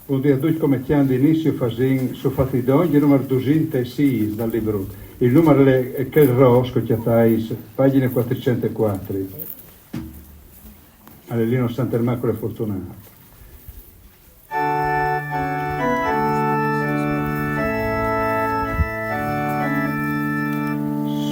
vuol dire tutti come ti hanno d'inizio su fatti d'ogni, il numero 206 dal libro. Il numero è che il rosco che hai, pagina 404. All'Elino Sant'Ermacolo Fortunato.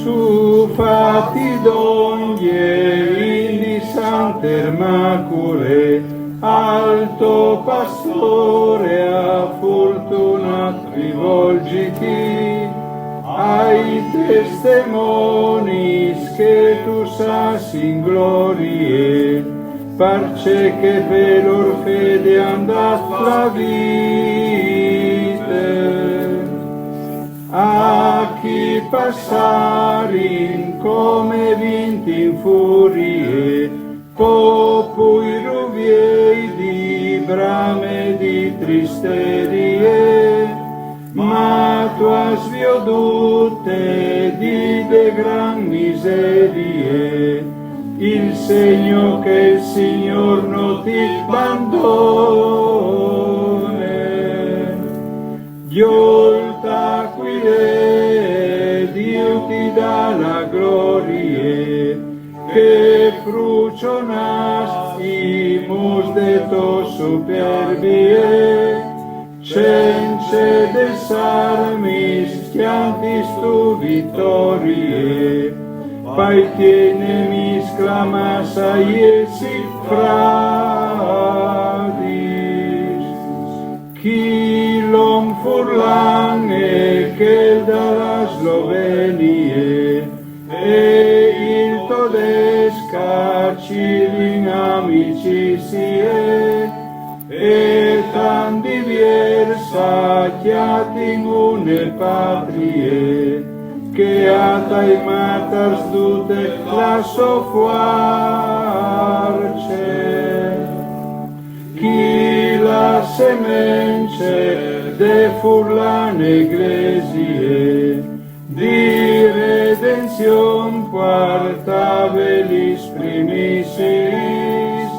Su fatti d'ogni di Sant'Ermacole, alto pastore, a fortuna rivolgiti ai testimoni che tu sassi in glorie, parce che per lor fede andat la vite. A chi passari come vinti in furie, popui ruviei di brame di tristerie, ma tu has viodute di de gran miserie, il segno che il Signor non ti abbandone. Giolta quile, Dio ti dà la gloria, che frucionas imus de to superbie, cence de sarmis chiantis tu vittorie, pai tiene mis clamas a iesi fradis, chi l'om furlan e che dalla Slovenie, e il todesca cilin amicizie, e tan diversa chiatin une patrie, che atai matars dute la sofuarce, chi la semence de furlan eglesie, di redenzion quartabelis primisis,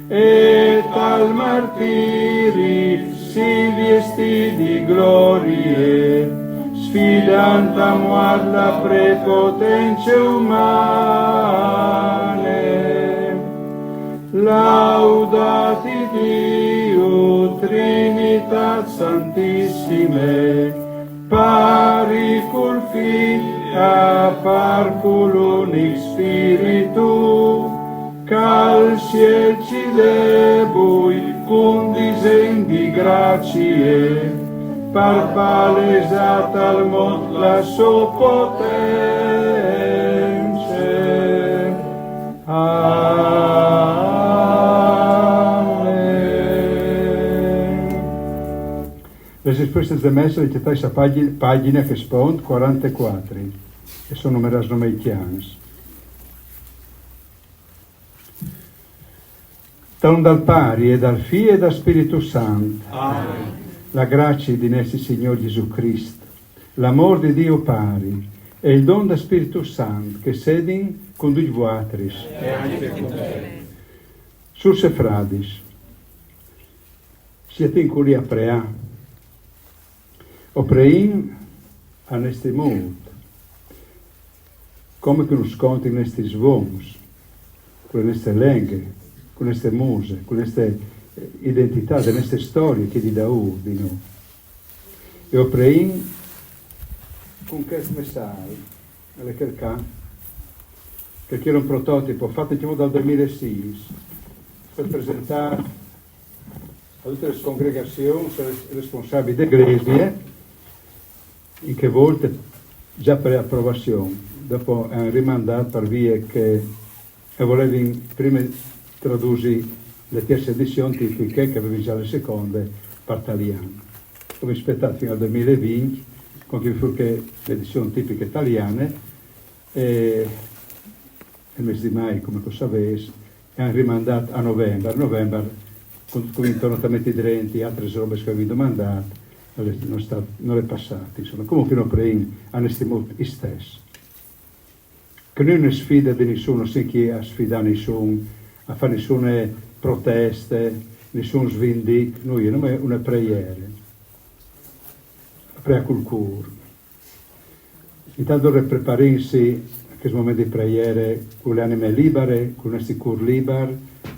et al martiri si viesti di glorie, sfidanta muad la prepotence umane. Laudati Dio, Trinitat Santissime, pari cul Filia, par cul unic Spiritu, cal ciel cilebui, cum disen di gracie, par palesat al mond la sua potenza. Amen. Le risposte de messe le citai sa pagina che spont 44 e sono numeras nomeitians. Ton dal pari e dal Figlio e dal Spirito Santo. Amen. La grazia di nostro Signore Gesù Cristo, l'amor di Dio Pari e il don del Spirito Santo che sedin con tutti voi E anche con te. Surse fradis, siete in curia prea, o prein a neste mood, come che non sconti in questi svons, con queste lingue, con queste muse, con queste identità, delle nostre storie che di Daù di noi. E ho prein con questo messaggio alle cercà, che era un prototipo fatto dal 2006 per presentare a tutte le congregazioni responsabili dell'Eglesia, in che volte già per approvazione, dopo hanno rimandato per via che volevi prima tradurre le terze edizioni tipiche che avevi già le seconde per italiano. Come aspettato fino al 2020, con che fu che l'edizione tipica italiana e il mese di maggio, come tu sapessi, hanno rimandato a novembre. A novembre, con intorno a direnti, altre robe che avevi domandato, non le passate. Insomma, comunque non prein hanno stimato i stessi. Che non è sfida di nessuno, se chi ha sfidato nessuno, a fare nessune proteste, nessun svindic, noi non è una preghiera, prea col cuore. Intanto preparinsi a questo momento di preghiera con le anime libere, con il nostro cuore libero,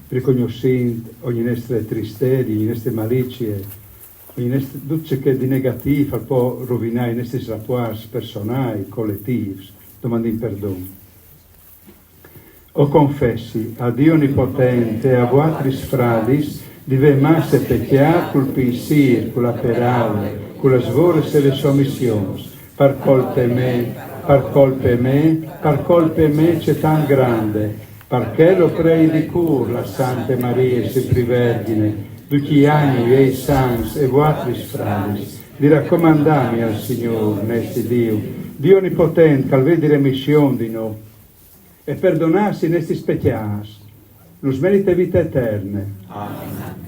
riconoscendo ogni nostra tristezza, ogni nostre malicie, tutto ciò che è di negativo può rovinare i nostri rapporti personali, collettivi, domandando perdono. O confessi a Dio Onnipotente e a vostri fratelli di ve masse pecchiare col pensiero, con la parole, con le svore e le sommissioni, per colpe me c'è tan grande, perché lo prei di cur la Santa Maria, sempre Vergine, tutti gli anni e i santi e vostri fratelli, di raccomandami al Signore, nesti Dio Onnipotente, che al vedi remissione di noi, e perdonarsi nesti specchiati, nos merita vita eterna. Amen.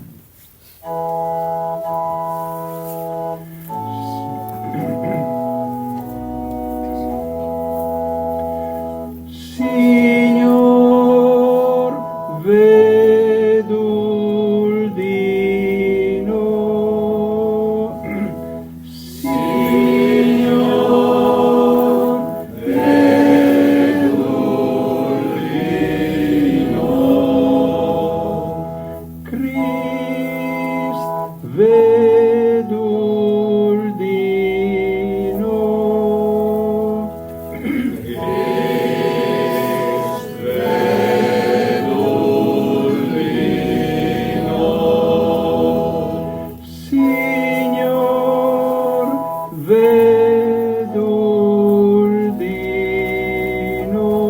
Signor, vedul di noi. Signor, vedul di noi. Christ, vedul di noi. Signor, vedul di noi. Signor, vedul di noi.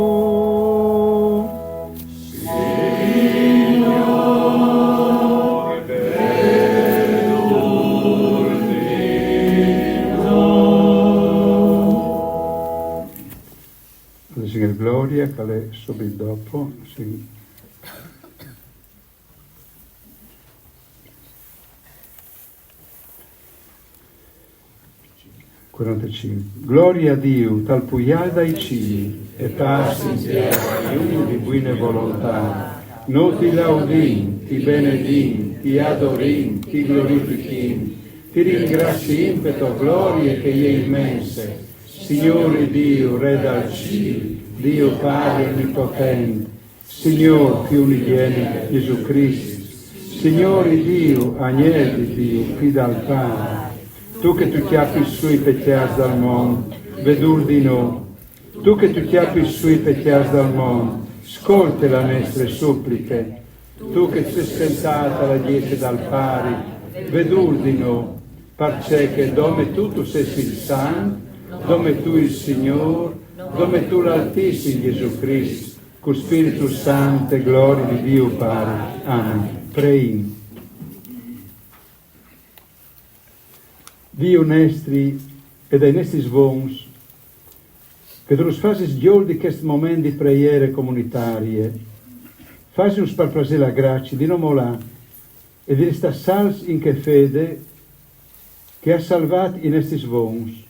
La Signor Gloria, che è subito dopo, sì. 45. Gloria a Dio, tal puiai dai cieli, e pace in terra, iuni di buona volontà. Noi ti laudim, ti benedim, ti adorim, ti glorifichim, ti ringrazim per tua gloria che è immensa. Signore Dio, Re dal cielo, Dio Padre Onnipotente, Signore più unigenito, Gesù Cristo, Signore Dio, Agnello di Dio, qui dal Padre, tu che tu chiappi sui peccati dal mondo, vedur di noi. Tu che tu chiappi sui peccati dal mondo, ascolta le nostre suppliche. Tu che sei sentata la dieta dal pari, vedur di noi, perché dove tu sei il Santo, dove tu il Signore, dove tu l'Altissimo Gesù Cristo, con Spirito Santo e gloria di Dio Padre. Amen. Pray. Dio nostri e dai nostri svons, che tu fai sgiol di questo momento di preghiere comunitarie, fai un sparprase la grazia di non molà e di restare salvi in che fede che ha salvato i nostri svons.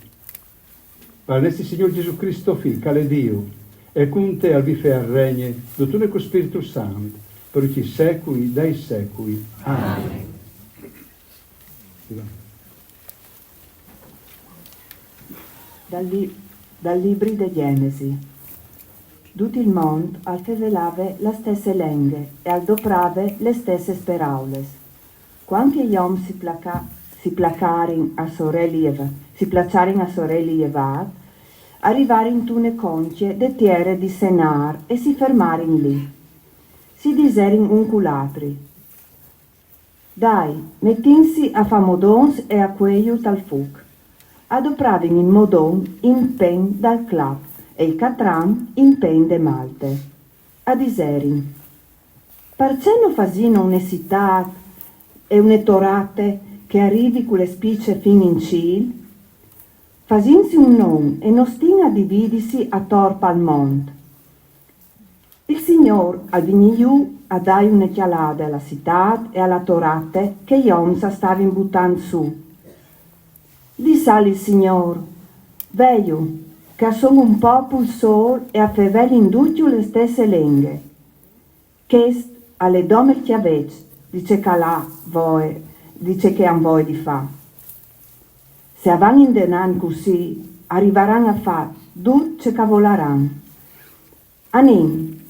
Per il nostro Signore Gesù Cristo, Figlio, che è Dio, e con te al vife al regno, do tu con Spirito Santo, per i secoli dai secoli. Amen. Dal libro di Genesi. Tutto il mondo al fevelave le stesse lingue e al doprave le stesse parole. Quando gli uomini si placarono a sorelle Evad, arrivarono in tune concie de terre di Senar e si fermarono lì. Si diserono un con l'altro: dai, mettinsi a fa modons e a quello tal fuc. Adopravano il modon in pen dal club e il catran in pen de malte. A diserin: perché non fasino un'esitate e un'etorate che arrivi con le spicce fin in ciel? Fasinsi un non e non stina a dividisi a torpa al mondo. Il Signor al vignigliù a dai un'occhialata alla città e alla torate che gli omsa stavano buttando su. Diss'al il Signor: veglio, che sono un popolo sol e a fevel in tutte le stesse lingue. Chest alle domer chiavec, dice calà voi, dice che han voi di fa. Se avan in denan così, arriveranno a fa dur ce cavolaran. Anim,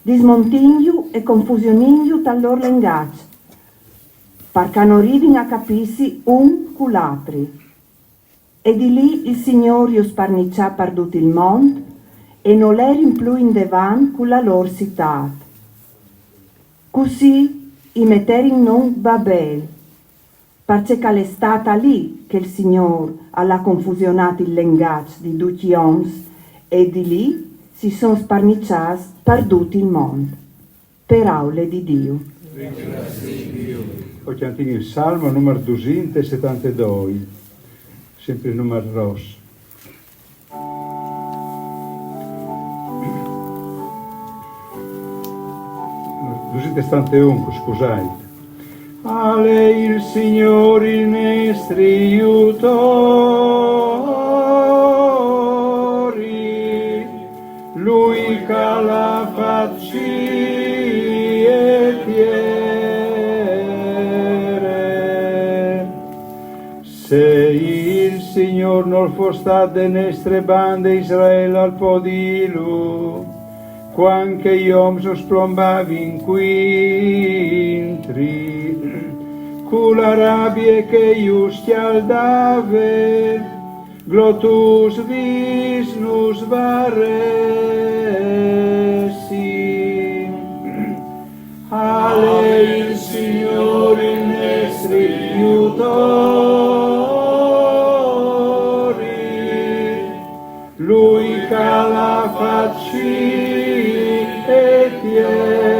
dismontigno e confusioninio tal lor lengac, perché non arrivino a capissi un con l'altri. E di lì il Signore sparniccià per tutto il mondo e non l'erin più in devan con la loro città. Così i metterin non Babel, perché è stata lì che il Signore ha confusionato il linguaggio di tutti gli uomini e di lì si sono sparnicciati per tutto il mondo. Per aule di Dio. Poi cantiamo il Salmo numero 272, sempre il numero rosso. 271, scusate. A lei il Signore il nostro aiutori, Lui che la facci e tiere. Se il Signore non fosse stato de nostre bande Israele al podilu, quanche io so splombavi in quintri, con la rabbia che io schialdave, glotus visnus varesi. A lei il Signore il nostro aiutori, Lui che la facci e tiere.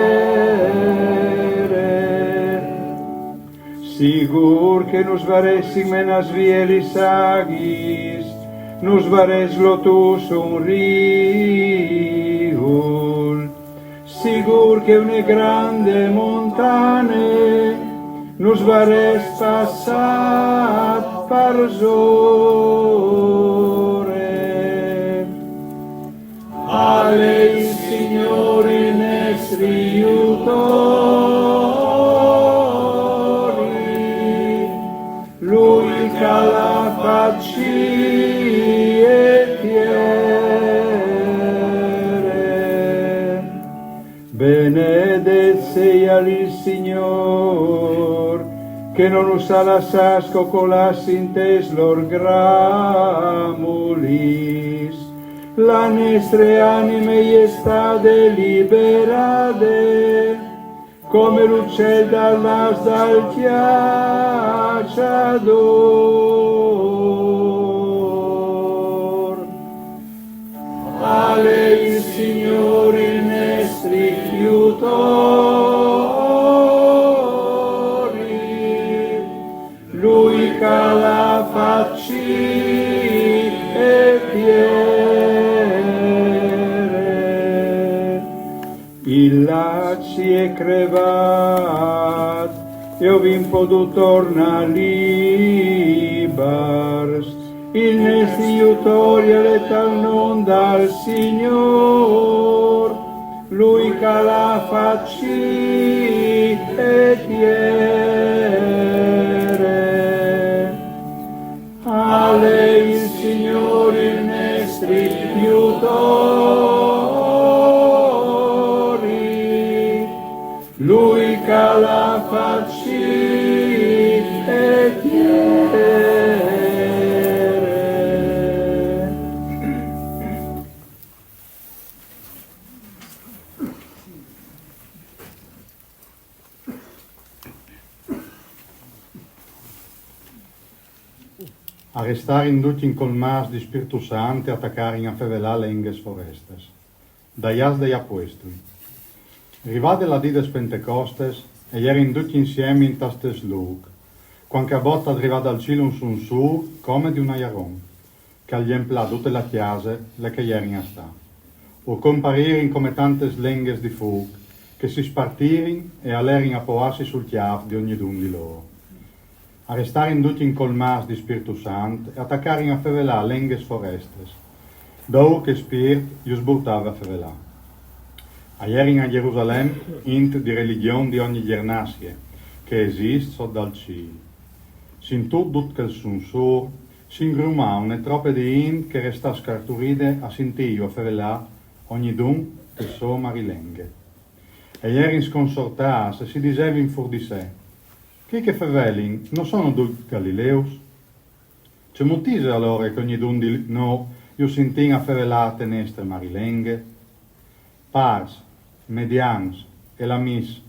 Sigur che nos varessim en as vieli sagis, nos vares lotus un riul. Sigur che une grande montane nos vares passat par zore. A lei il Signore il nostro aiutori, Lui che la facci e tiere. Benedetto sia il Signor, che non usa la sasco con la sintes lor gramulis. La nostra anime è stata liberate, come l'uccel dall'as dal chiacciador. A lei il Signore il nostro aiutori, Lui che la facci e tiere. Il lacci è crevat, e ho vinto torna libars. Il nostro aiutori è tal non dal Signor, Lui che la facci e tiere. A lei il Signore il nostro aiutori, Lui che la facci e tiere. A restare in tutti in colmas di Spiritu Santo e attaccare in affevelà lengues forestes. Daias dei apostoli. Rivade la dides Pentecostes e ieri in tutti insieme in tastes luc, quando a botta arriva dal cielo un sunsur come di un aiaron, che agli empla tutte le chiase le che ieri in sta, o comparire in come tantes lengues di fuoc, che si spartirin e allerin a poarsi sul chiaf di ognidun di loro. A restare in tutti in colmas di Spiritu Santo e attaccare in affevelà lengues forestes, dove che Spirit gli sburtava affevelà. A ieri a Gerusalemme int di religione di ogni gernasie, che esiste dal cielo. Sin tutto che il sunsur, sin grumà une troppe di in che resta scarturide a sentio fevelà ogni dun che so marilenghe. E ieri in sconsortas si diceva in fur di sé, chi che fevelin non sono tutti Galileus? C'è mutise allora che ogni dun di no io sentin a fevelate nestre marilenghe? Pars, Medians, Elamis,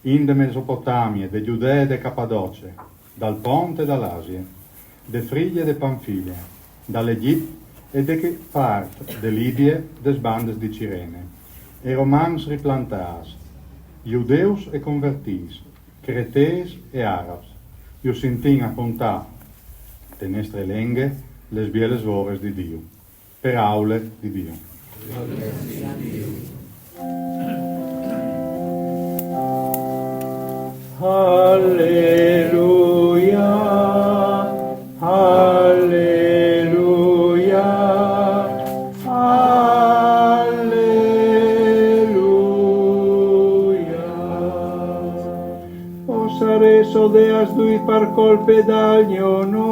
in de Mesopotamie, de Giudea e de Cappadoce, dal Ponte e dall'Asia, de Friglie e de Panfilia, dall'Egitto e de part de Libie, des bandes di Cirene, e Romans riplantas, Giudeus e convertis, Cretees e Arabs, io sentin a contà de nestre lenghe les bieles vores di Dio, per aule di Dio. Alleluia, alleluia, alleluia. Osares odeas dui par colpe d'agno non,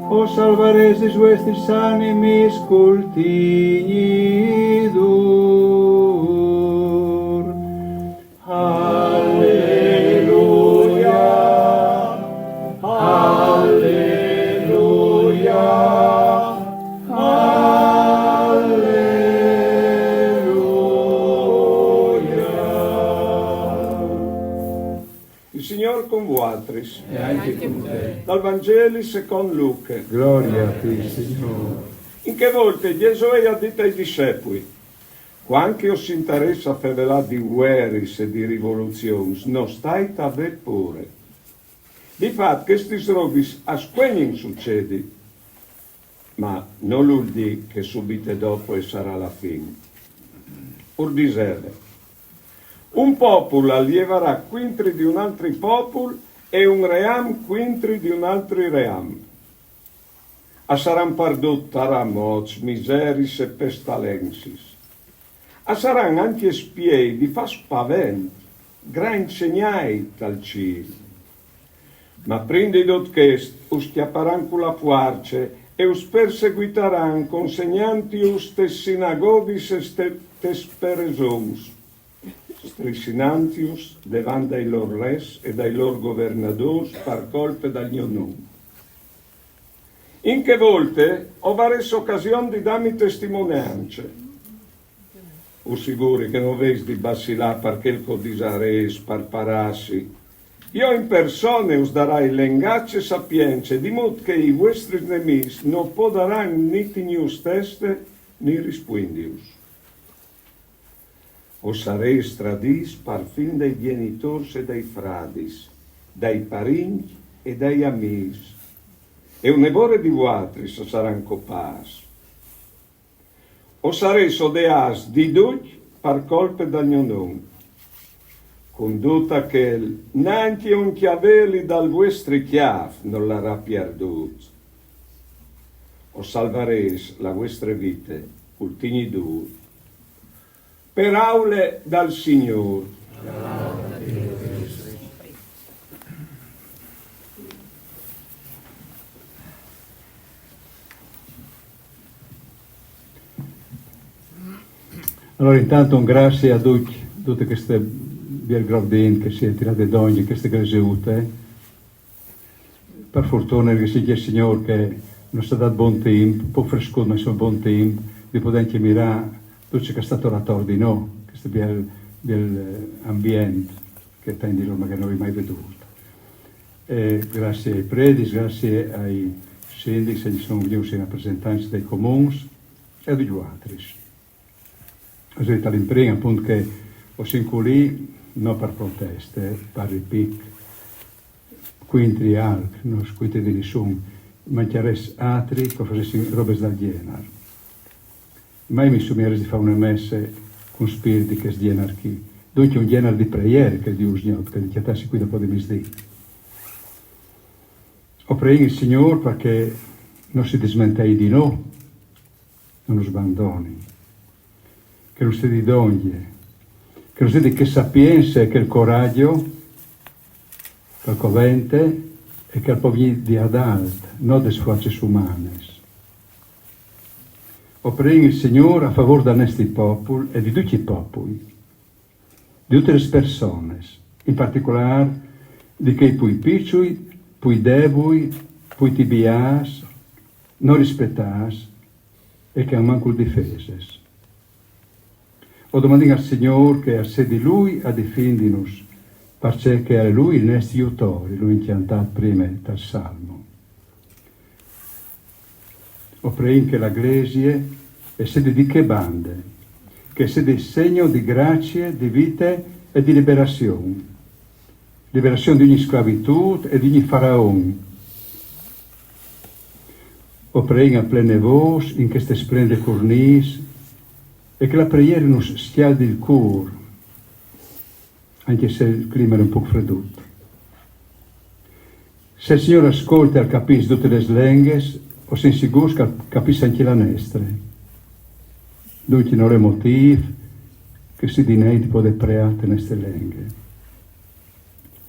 o salvares dis vuestris animis cultigni dur. Alleluia, alleluia, alleluia. Il Signor con vuatris. E anche con te. Dal Vangeli secondo Luca. Gloria a te, Signore. In che volte Gesù ha detto ai discepoli, quando os interessa a fevelà di guerris e di rivoluzioni, non stai a aver pure. Di fatto questi robis a squegnin succedi, ma non vuol dire che subito dopo e sarà la fine. Ur disere, un popolo allievarà quintri di un altro popolo e un ream quintri di un altro ream. A saran perdut taramots, miseris e pestalensis. A saran anche spiei di fa spavent, gran segnai tal cielo. Ma prindi dot chest, us chiapparan con la puarce e us perseguitaran consegnanti us tes sinagogis e tes peresons, strisinantius devant dai lor res e dai lor governadors par colpe dagli nome. In che volte ho vares occasione di darmi testimonianze. O sicuri che non ves di bassilà perché il codisare sparparassi. Io in persone us darai lengacce sapienze, di mod che i vostri nemici non podaran ni tinius teste, ni rispindius. O sarei stradis par fin dei genitori e dei fradis, dai parenti e dai amici, e un evore di vuatris saran copas. O sarei sodeas di duc par colpe d'agnonon, condotta che neanche un chiavelli dal vostri chiaf non l'ha perdut. O salvareis la vostra vite, ultimi dur, per aule dal Signor. Allora intanto un grazie a tutte queste bielgravdin che si è tirate d'ogni, queste cresute. Per fortuna che sia il Signore che non sta dato buon tempo, un po' fresco ma sono buon tempo, di poter mirare tutto ciò che è stato ratto di noi, questo bel ambiente che tendi Roma che non avevo mai veduto. E grazie ai predis, grazie ai sindaci che sono venuti in rappresentanza dei comuni e agli altri. Ho detto all'impresa appunto che ho sincolì non per proteste, per ripic, quintri alc, non squite di nessuno, ma chiares altri che facessi robe dal Dienar. Mai mi somiere di fare una messa con spiriti che sdienar chi. Dunque un Dienar di preghiere che di usgnot, che di chiatassi qui dopo di misdì. Ho pregato il Signore perché non si dismentei di noi, non lo sbandoni. Che lo stedi d'ogni, che che non si che sapienza e che il coraggio, che il covente e che il povero di adalt, non des forze umanes. O prego il Signore a favore di questi popoli e di tutti i popoli, di tutte le persone, in particolare di che poi piccoli, poi deboli, poi tibias, non rispettas e che manco difeses. O domandiamo al Signore che a sé di Lui a difenderci, perché è Lui il nostro aiutore, Lui incantato prima dal Salmo. O prego che la Iglesia è sede di che bande, che è sede segno di grazie, di vita e di liberazione. Liberazione di ogni sclavitù e di ogni faraone. O prego a plene voce in queste splendide cornici e che la preghiera non schialdi il cuore, anche se il clima è un po' freddotto. Se il Signore ascolta e capisce tutte le lingue, o se sicuro che capisce anche la nostra. Dunque non è motivo che si dinei di poter pregare in queste lingue.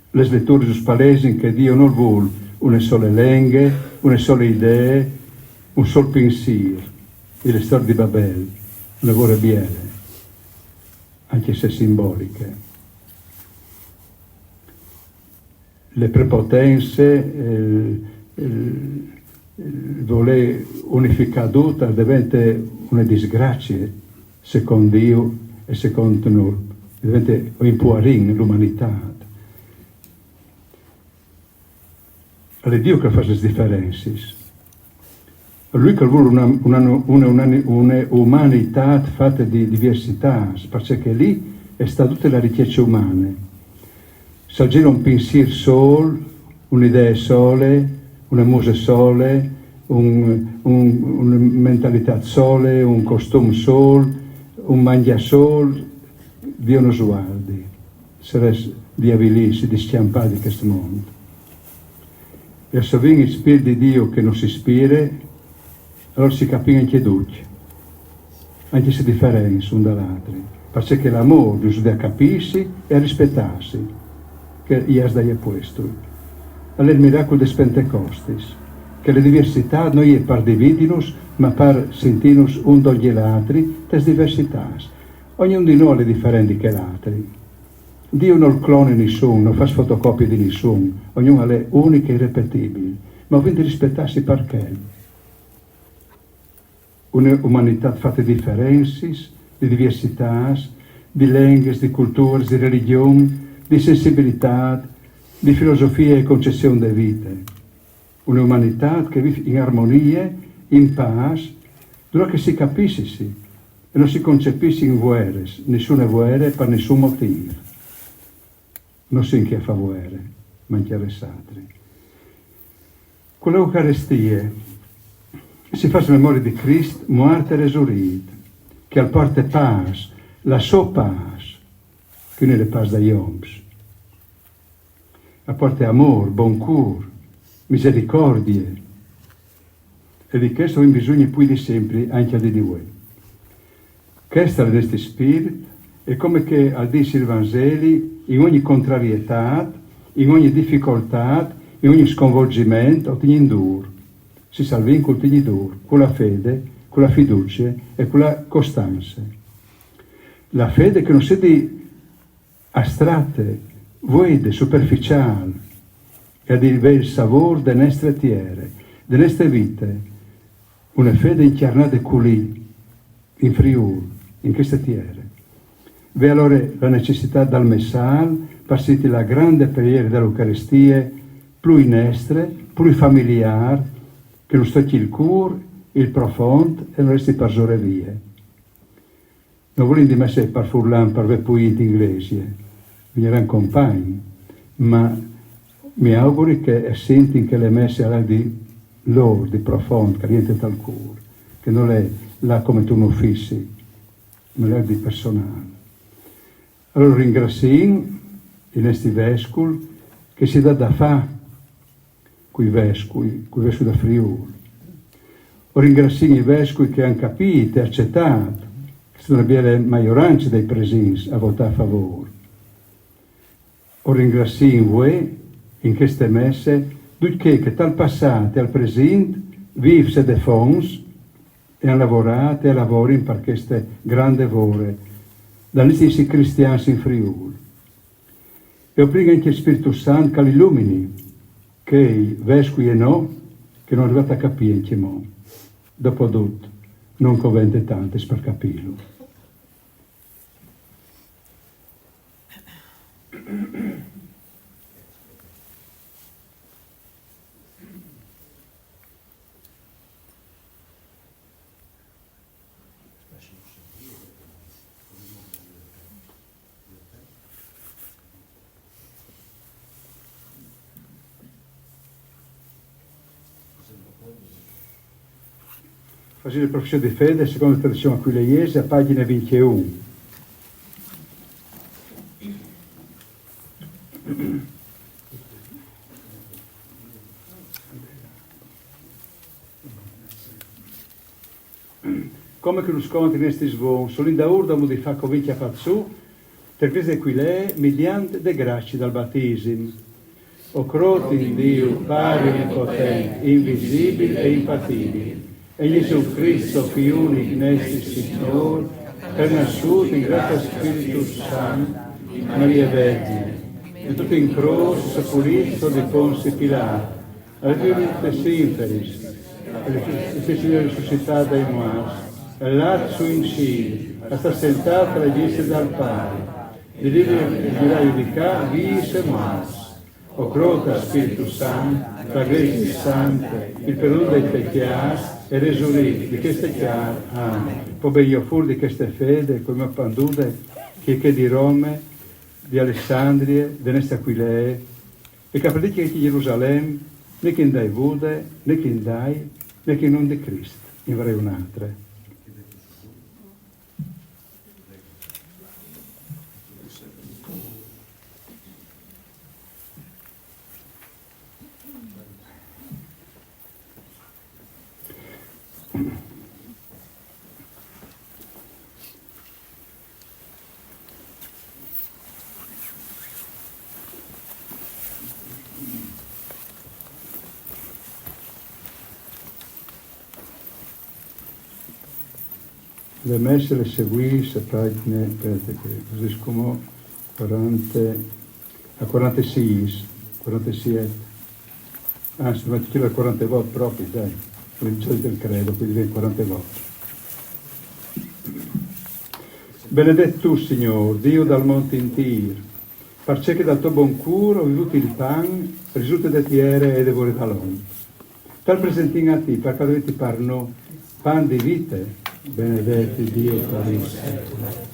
Le letture sono palesi che Dio non vuole una sola lingua, una sola idea, un solo pensiero. E le storie di Babel, una vuole biele, anche se simboliche. Le prepotenze, il voler unificare tutto diventa una disgrazia secondo Dio e secondo noi, diventa un puarin l'umanità. È Dio che fa queste differenze. Lui che vuole una umanità fatta di diversità, perché lì è sta tutta la ricchezza umana. Se gira un pensiero solo, un'idea sola, una musica sola, una mentalità sola, un costume solo, un mangia solo, Dio non sguardi, saresti di avvilirsi, di schiampare di questo mondo. E se viene il Spirito di Dio che non si ispira, allora si capisce anche tutti, anche se differenze un dall'altro, perché l'amore bisogna a capirsi e a rispettarsi, che gli ha dato questo. È il miracolo des Pentecostis, che le diversità non è per dividernos, ma per sentirnos un dagli altri, des diversità. Ognuno di noi è differente che l'altro. Dio non clona nessuno, non fa fotocopie di nessuno, ognuno è unico e irrepetibile, ma quindi rispettarsi perché? Un'umanità fatta di differenze, di diversità, di lingue, di culture, di religioni, di sensibilità, di filosofia e concezione della vita. Un'umanità che vive in armonia, in pace, dove che si capisce e non si concepisce in guerre, nessuna guerra per nessun motivo. Non si che fa guerre, ma anche arrestati. Con l'Eucaristia si fa memoria di Cristo morto e resurito, che al porta pace, la sua pace, che non è la pace dagli uomini. Apporta amore, buon cuore, misericordie. E di questo in bisogno più di sempre anche di voi. Questo è il nostro spirito e come che al dice il Vangelo, in ogni contrarietà, in ogni difficoltà, in ogni sconvolgimento, ottieni dur. Si salvi in ottieni dur, con la fede, con la fiducia e con la costanza. La fede che non sia di astratte, vuode, superficiale, e di il sapore delle nostre terre, delle nostre vite, una fede incarnata qui, in Friuli, in queste terre. Ve allora la necessità dal messal, per sentire la grande preghiera dell'Eucaristia, più nostra, più familiare, che non stocchi il cuore, il profondo e non resti per sorevie. Non voglio di me se per furlan, per ve poeti inglesi, veniranno compagni, ma mi auguro che senti che le messe alla di loro, di profondo, che niente dal cuore, che non è là come tu non fissi, ma è di personale. Allora ringrazio i nostri vescovi che si dà da fare con i vescovi da Friuli. O ringrazio i vescovi che hanno capito e accettato sono la maggioranza dei presenti a votare a favore. O ringrazio voi in queste messe, tutti che dal passato e al presente vivono de fons e hanno lavorato e lavorano per queste grandi ore, da questi cristiani in Friuli. E ho prego anche il Spirito Santo che l'illumini, che i vescovi e no, che non arrivate a capire in che modo. Dopotutto, non convente tanto per capirlo. Facile professione di fede, secondo la tradizione aquileiese, a pagina 21. Come che lo scontri in questi svon, solo in da urda di fa convince a Pazzu, per queste aquilee, mediante de grazie dal battesimo. O croti in Dio, pari e impotente, invisibile e impattibile. E Gesù Cristo, Figlio unico, nostro Signore, per nasciuto in grazia Spirito Santo, Maria Vergine, e tutto in croce, sepolito di Ponzi Pilato, alle Simperis, e fece risuscitata dai morti, e là su in cielo, e sta sentata alla destra dal Padre, di libero di giudicare vivi e morti. O crota Spirito Santo, la Grazia Santa, il perdono dei peccati e resurretti di queste chiare. Amen. Poi io fuori di queste fede, come pandude, che di Roma, di Alessandria, di Nesta Aquilee, e capelli di Gerusalemme, né che in dai Bude, né che in dai, né che non di Cristo, in vorrei un'altra. Le messe le seguì, a pagine, aspetta che così come 40, a 46, 47, anzi, ma chi la 40 volte proprio, dai, l'inizio del credo, quindi viene 40 volte. Benedetto tu, Signore, Dio dal monte Intir, parce che dal tuo buon curo ho vivuto il pan, risulta da tiere e devore talon. Tal presentin a ti, perché dovete parno, pan di vite, benedetti Dio per il secolo.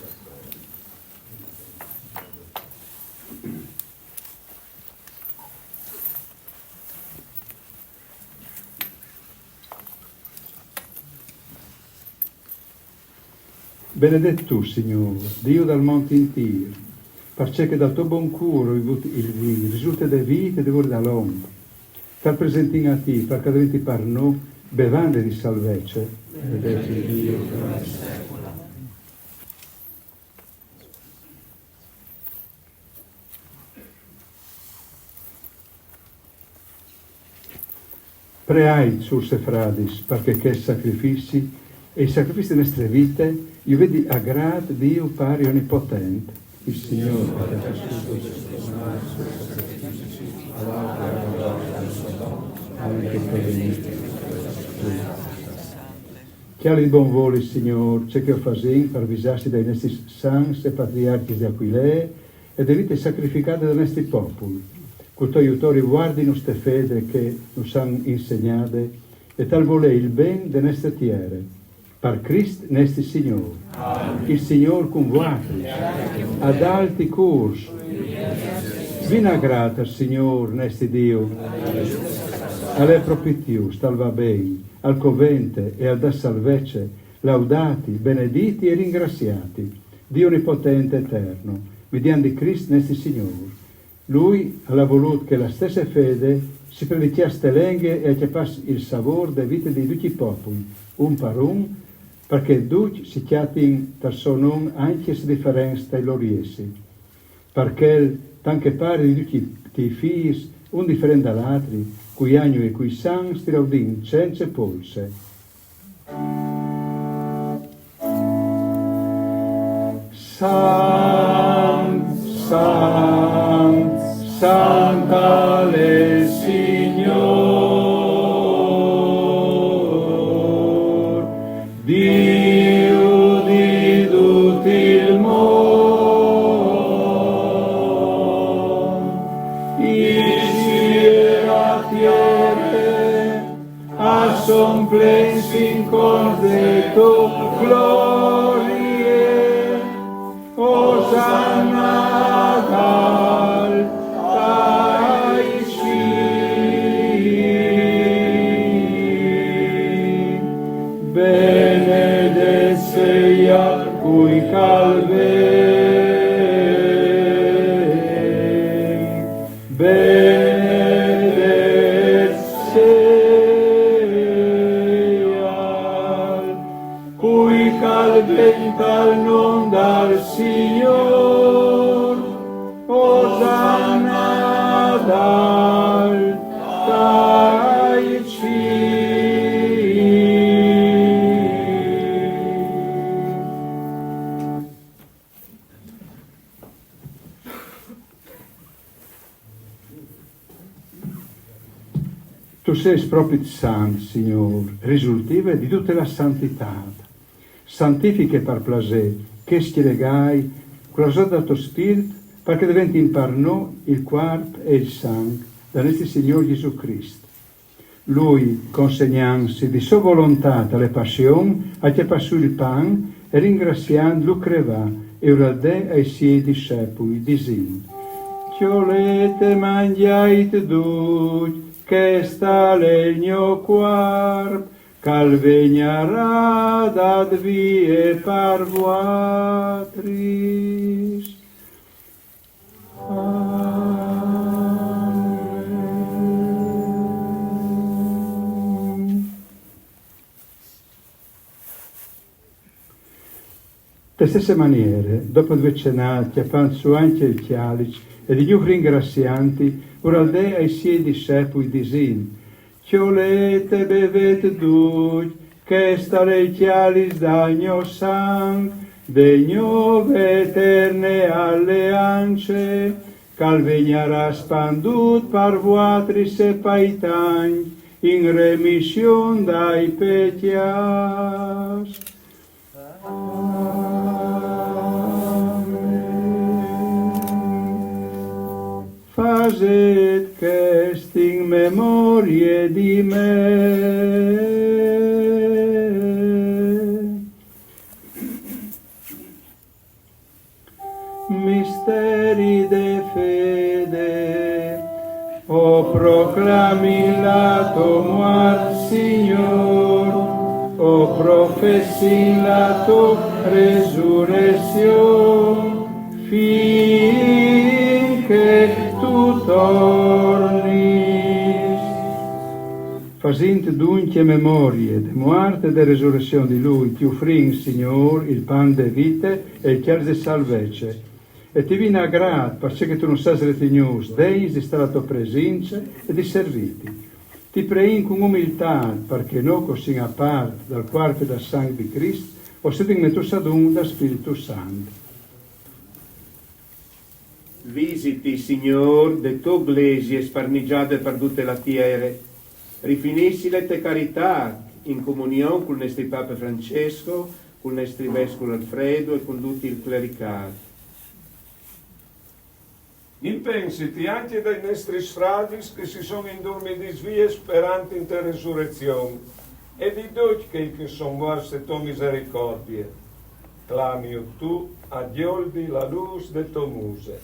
Benedetto tu, Signore, Dio dal monte Intir, parce che dal tuo buon curo il vino, risulta da vite e devore da l'ombra. Tal presentin a ti, perché dovete parno, bevande di salvezza, benedetto Dio per il secolo. Preai sus e fradis, perché che sacrifici e i sacrifici delle nostre vite, io vedi a grad Dio pari onnipotente, il Signore che ha Chiaro di buon volo il Signore, c'è che ho fasin per avvisarsi dai nostri sans e patriarchi di Aquilee e delle vite sacrificate dai nostri popoli. Quanto aiutori guardino ste fede che nos han insegnate e tal vole il ben de nostre tiere. Per Cristo nostro Signore. Amen. Il Signore con voi, ad alti curs. Vinagrata, Signore, nostro Dio. Alle propitius, tal va bene, al covente e al da salvezze, laudati, benediti e ringraziati, Dio onnipotente eterno, mediante Cristo nostro Signore. Lui ha voluto che la stessa fede si predicasse lenghe e acchiappasse il sapore delle vite di tutti i popoli, un per un, perché tutti si chiatin dal suo nome anche se differenze dai loro essi, perché tanche pare di tutti i figli, un differente dall'altro, cui agno e cui san stiraudin senza polse. Santa le Signor, Dio di tutto il mondo, la tierra, a son plensin con de tu glorie, Hosanna dal benedetto sia cui calvei, benedetto sia cui calvei dal nome dal Signor, Hosanna dal Tu sei proprio santo, Signore, risultiva di tutta la santità. Santifiche per placer, che schiegai, cosa da tuo spirito, perché diventi in par noi il corpo e il sangue del nostro Signore Gesù Cristo. Lui, consegnandosi di sua volontà alle passioni, ha passò il pan e ringraziando lo creva e ora dè ai suoi discepoli, dicendo: Ciolete mangiate tutti, che sta il mio corpo, calvegnarà ad vie par vuatris. Amen. De stesse maniere, dopo due cenati, appanzò anche il chialice e di più ringrazianti, ora dè ai suoi discepoli dicendo: Ciolete bevete tutti, che sta il chialice dal mio sangue, degno eterne alleanze, calvegnerà spandut par vuatris e paitagni, in remission dai peccatis. Facet ch'est in memorie di me. Misteri de fede, o proclami la tua muerte, Signor, o professi la tua resurrezione, finché tu tornis. Facendo dunque memorie de morte e de resurrezione di Lui, ti offrin, Signor, il pan de vite e il chiar de salvezza. E ti viene a grado, perché tu non sai retignus, deis di stare alla tua presenza e di serviti. Ti preghi con umiltà, perché noi così a parte dal corpo e dal sangue di Cristo, o siete in metus ad un da Spirito Santo. Visiti, Signor, de tu iglesie sparmigiate per tutte la terra, rifinissi le te carità in comunione con il nostro Papa Francesco, con il nostro Vescovo Alfredo e con tutti il clericato. Impensiti anche dai nostri fratelli che si sono indormiti di svie speranti in te resurrezione, e di tutti che sono vostre tua misericordie. Clamio tu, addioldi la luce de tuo muse.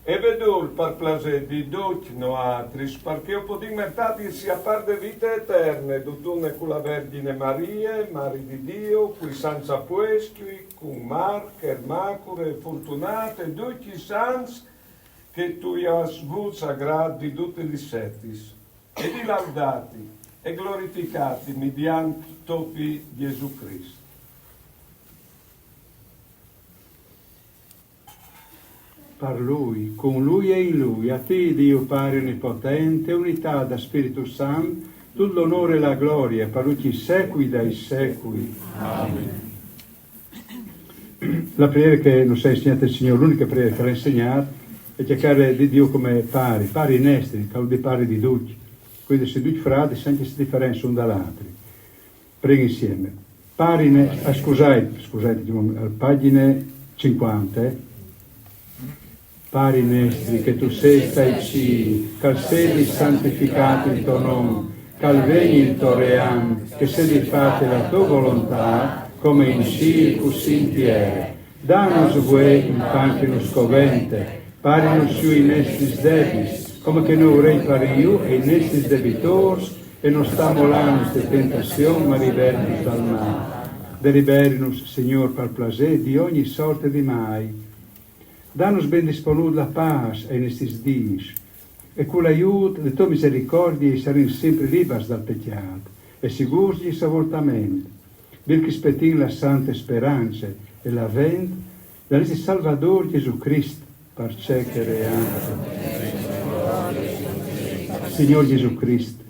E vedul per placer di tutti noatris, perché ho potuto mertati sia par de vite eterne, dutune con la Vergine Maria, Mari di Dio, qui senza puesti, con Marc, Ermacure, Fortunate, tutti i santi, che tu hai avuto sagrati di tutti i settis, e di laudati e glorificati mediante topi Gesù Cristo. per Lui, con Lui e in Lui, a te Dio Padre Onnipotente, unità da Spirito Santo, tutto l'onore e la gloria, per tutti i secoli dai secoli. Amen. La preghiera che non sei insegnata il Signore, l'unica preghiera che l'ha insegnato, è cercare di Dio come pari in esteri, che di pari di tutti. Quindi se due frati senza si differenza un dall'altro. Preghi insieme. Pari in scusate, pagine 50, Pari in esteri, che tu sei stai cieli, che sei santificato il tuo nome, che vegni il tuo reame, che sei fatta la tua volontà, come in cielo così in terra. Danos voi in pan che nos covente, pari nos sui nostri debiti, come che noi rei pari io e i nostri debitori, e non stiamo là in tentazione, ma liberti dal male. Deliberi-nos, Signor, per placer di ogni sorte di mai. Danos ben disponuto la pace ai nostri dies, e con l'aiuto di tua misericordia saremo sempre liberi dal peccato, e sicuri di savoltamento. Bil che spettin la santa speranza e la vent dal Salvador Gesù Cristo, per cercare anche. Signor Gesù Cristo,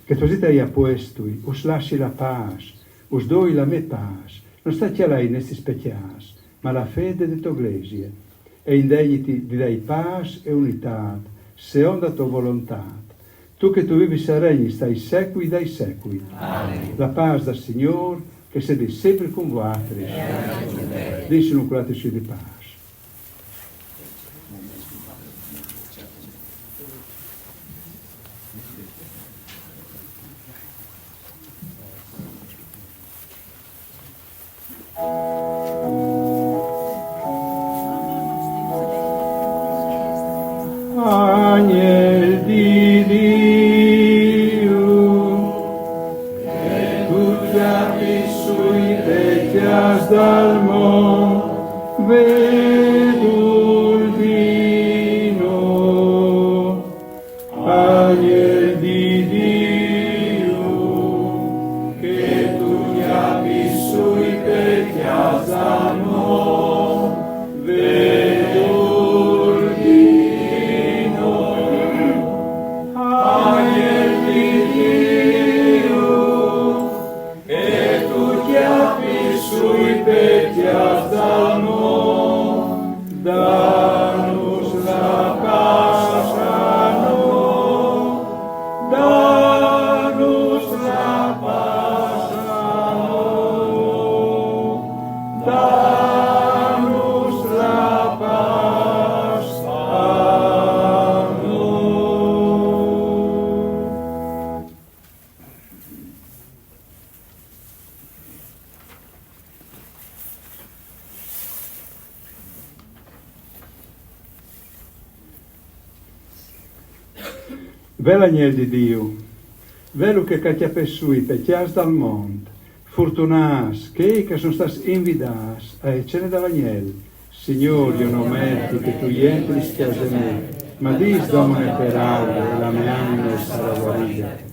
che tu sei apostui, us lasci la pace, us doi la me pace, non sta là in questi peccati, ma la fede di tua Iglesia, e indegniti di dai pace e unità, secondo la tua volontà. Tu che tu vivi e regni, stai secoli dai secoli. Amen. La pace del Signore, che siete sempre con voi, dice un curateci di pace. Agnel di Dio, che tu chiami sui peccato dal mondo, vedurdino. Agnel di Dio, che tu chiami sui peccato dal mondo, danos la pace, danos la pace, danos la pace. Ve l'agnello di Dio, velo che caccia per sui peccato dal mondo, fortunas che sono stati invitati a cena dall'agnello. Signore, io non merito che tu entri in casa me, ma dis domine per aula e la mia anima sarà guarita.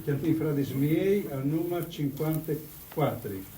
Chiamati frati miei al numero 54.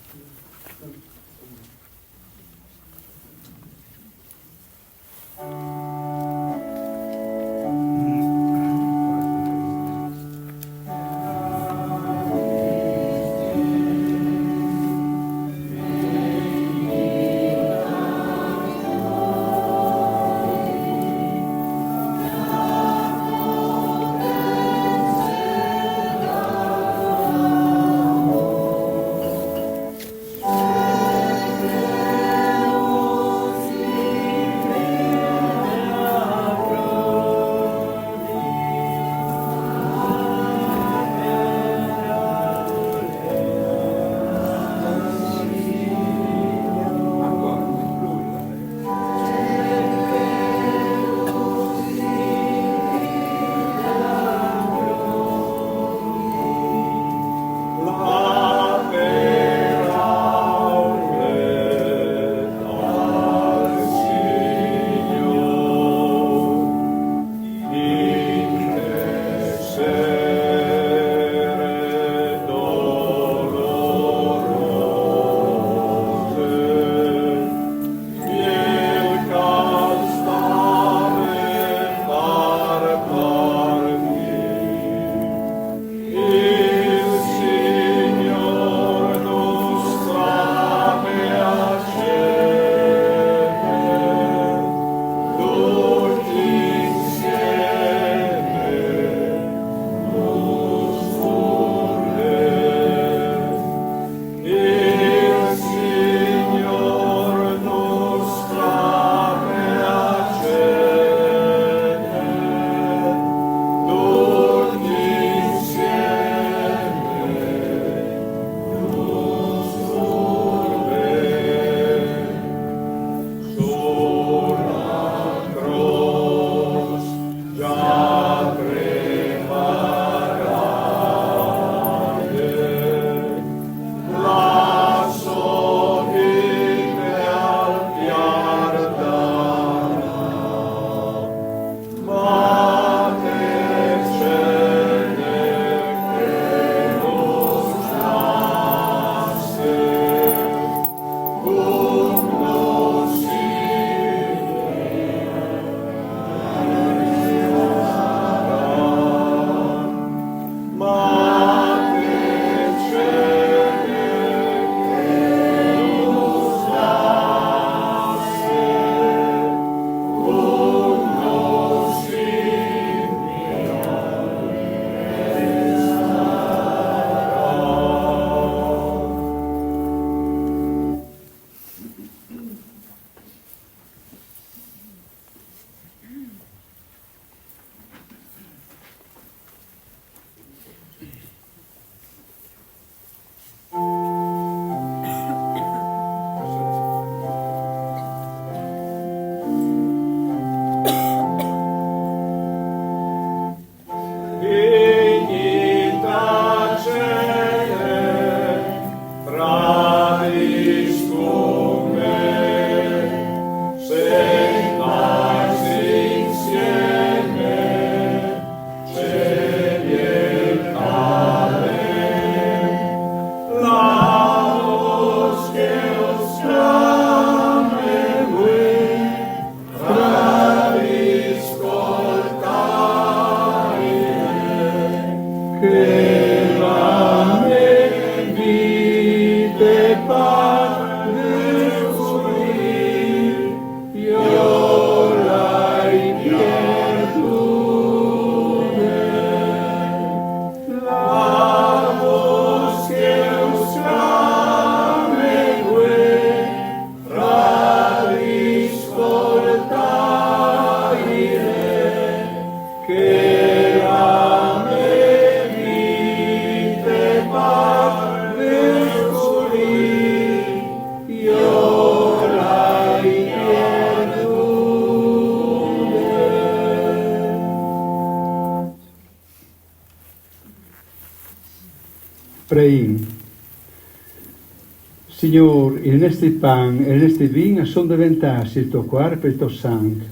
Signore, il nostro pan e il nostro vino sono diventati il tuo corpo e il tuo sangue.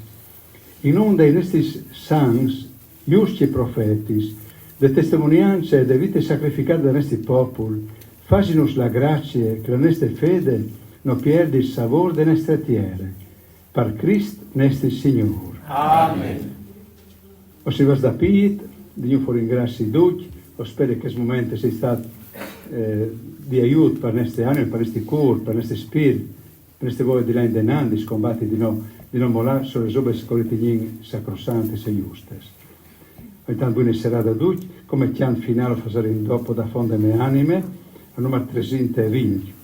In un dei nostri sangs, giusti profeti, le testimonianze e le vite sacrificate dai nostri popoli, faccinos la grazia che la nostra fede non perda il sapore delle nostre terre. Per Cristo nostro Signore. Amen. O si va da Piet, di noi ringrazi tutti, o spero che questo momento sia stato di aiuto per i nostri animi, per i nostri cuori, per i nostri spiriti, per i nostri voglie di là in denandi, di scombatti di non mollare sulle opere scoritini sacrosante e giuste. Intanto buona serata a tutti, come chiam finale fare in dopo da fonde me anime, a numero 320.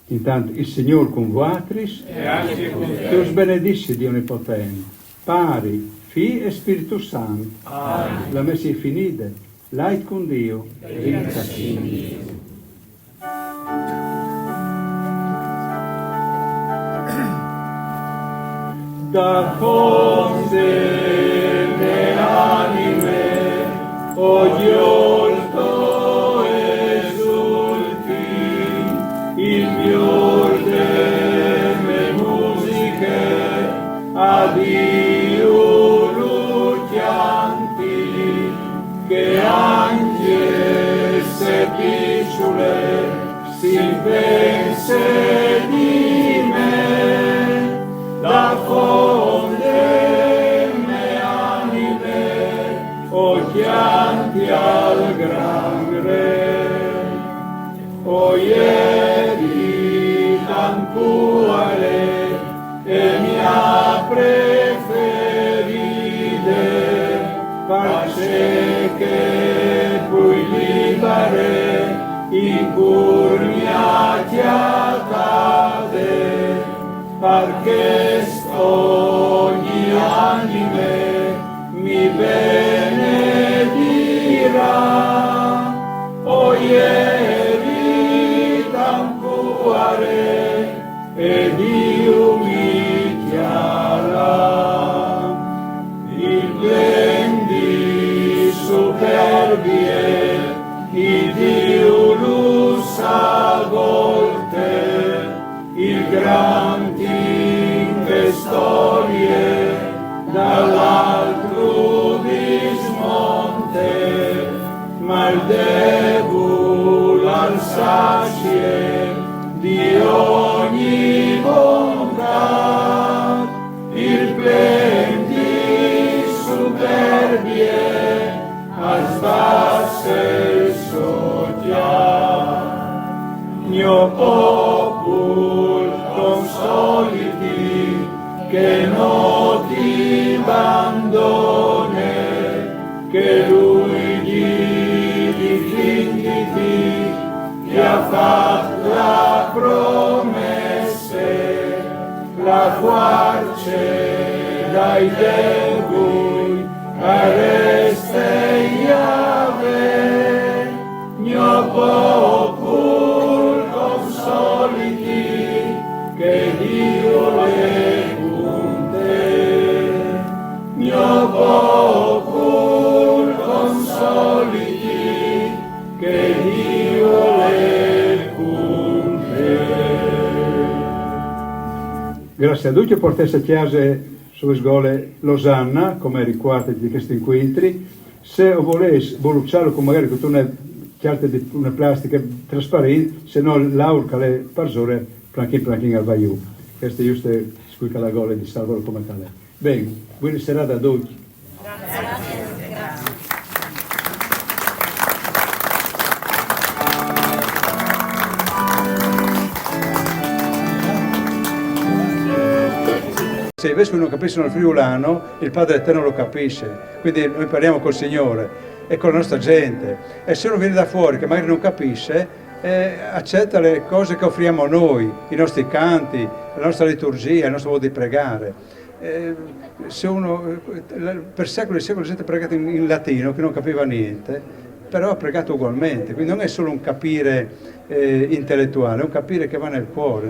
Intanto il Signore con voi, E anche con che te. us benedisce Dio Onnipotente, Pari, Figlio e Spirito Santo. Amen. La messa è finita, l'ait con Dio, e vinca Dio. Da fonte le anime, ogliolto esulti, il fior delle musiche, a Dio lucchianti, che anche se piccole si pense di me, da fonde me anime, occhianti al gran re, o ieri tancuare e mia preferite, parce che poi libere in curmia chiatate, perché ogni anime mi benedirà, o ieri tancuare e Dio mi chiarà, il blendi superbie, il Dio lussa volte, il grandi storie dall'altro dismonte, ma il devil alzacie di ogni bontà, il plendi superbie a sbasse soggia, mio popolo consoliti, che non ti abbandone, che lui difenditi, ti ha fatto la promesse, la guarce dai devui, arreste Yahweh, mio popolo consoliti, che Dio le mio popolo consoliti, che Dio le cunte. Grazie a tutti per questa chiesa sulle scuole Losanna, come ricordo di questi incontri. Se volete volucciarlo con magari con una chiave di una plastica trasparente, se no l'aura le parsore planchino al vaiù. Questo è giusto scuica la gola di Salvador come tale. Bene, buona serata a tutti. Se i vescovi non capiscono il friulano, il Padre Eterno lo capisce. Quindi noi parliamo col Signore e con la nostra gente. E se uno viene da fuori che magari non capisce, accetta le cose che offriamo noi, i nostri canti, la nostra liturgia, il nostro modo di pregare. Se uno, per secoli e secoli gente ha pregato in latino che non capiva niente, però ha pregato ugualmente. Quindi non è solo un capire intellettuale, è un capire che va nel cuore.